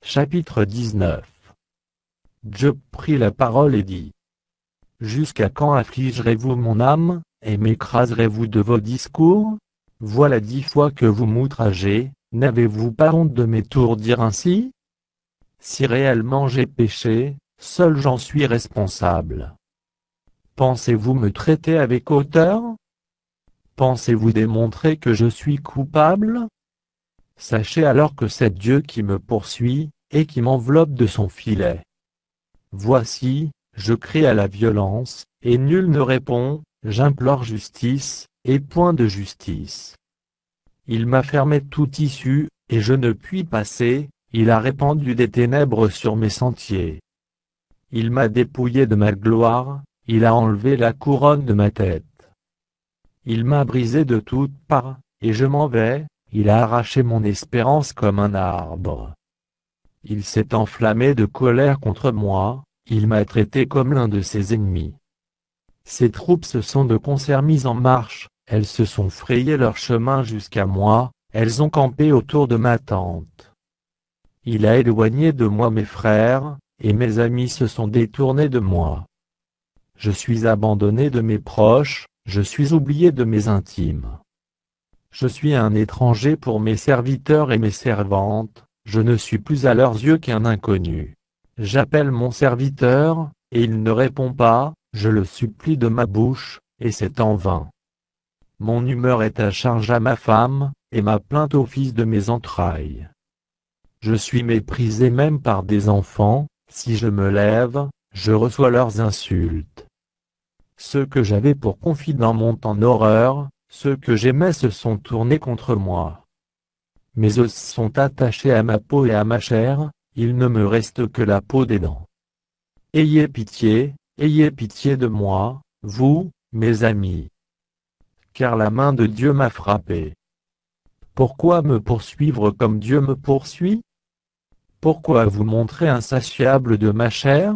Chapitre 19. Job prit la parole et dit: Jusqu'à quand affligerez-vous mon âme, et m'écraserez-vous de vos discours? Voilà 10 fois que vous m'outragez, n'avez-vous pas honte de m'étourdir ainsi? Si réellement j'ai péché, seul j'en suis responsable. Pensez-vous me traiter avec hauteur? Pensez-vous démontrer que je suis coupable? Sachez alors que c'est Dieu qui me poursuit, et qui m'enveloppe de son filet. Voici, je crie à la violence, et nul ne répond, j'implore justice, et point de justice. Il m'a fermé toute issue, et je ne puis passer, il a répandu des ténèbres sur mes sentiers. Il m'a dépouillé de ma gloire, il a enlevé la couronne de ma tête. Il m'a brisé de toutes parts, et je m'en vais, il a arraché mon espérance comme un arbre. Il s'est enflammé de colère contre moi, il m'a traité comme l'un de ses ennemis. Ses troupes se sont de concert mises en marche, elles se sont frayé leur chemin jusqu'à moi, elles ont campé autour de ma tente. Il a éloigné de moi mes frères, et mes amis se sont détournés de moi. Je suis abandonné de mes proches, je suis oublié de mes intimes. Je suis un étranger pour mes serviteurs et mes servantes, je ne suis plus à leurs yeux qu'un inconnu. J'appelle mon serviteur, et il ne répond pas, je le supplie de ma bouche, et c'est en vain. Mon humeur est à charge à ma femme, et ma plainte au fils de mes entrailles. Je suis méprisé même par des enfants, si je me lève, je reçois leurs insultes. Ceux que j'avais pour confidents montent en horreur, ceux que j'aimais se sont tournés contre moi. Mes os sont attachés à ma peau et à ma chair, il ne me reste que la peau des dents. Ayez pitié de moi, vous, mes amis. Car la main de Dieu m'a frappé. Pourquoi me poursuivre comme Dieu me poursuit? Pourquoi vous montrer insatiable de ma chair?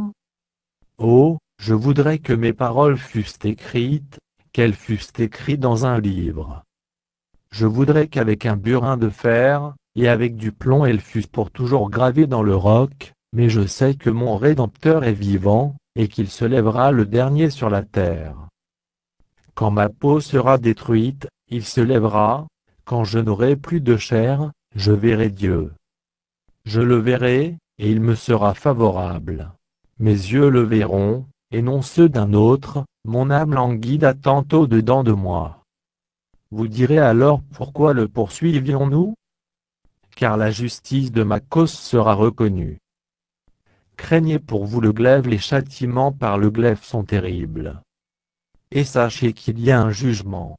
Oh, je voudrais que mes paroles fussent écrites, qu'elles fussent écrites dans un livre. Je voudrais qu'avec un burin de fer, et avec du plomb elles fussent pour toujours gravées dans le roc, mais je sais que mon Rédempteur est vivant, et qu'il se lèvera le dernier sur la terre. Quand ma peau sera détruite, il se lèvera, quand je n'aurai plus de chair, je verrai Dieu. Je le verrai, et il me sera favorable. Mes yeux le verront, et non ceux d'un autre, mon âme languit d'attente au-dedans de moi. Vous direz alors pourquoi le poursuivions-nous? Car la justice de ma cause sera reconnue. Craignez pour vous le glaive, les châtiments par le glaive sont terribles. Et sachez qu'il y a un jugement.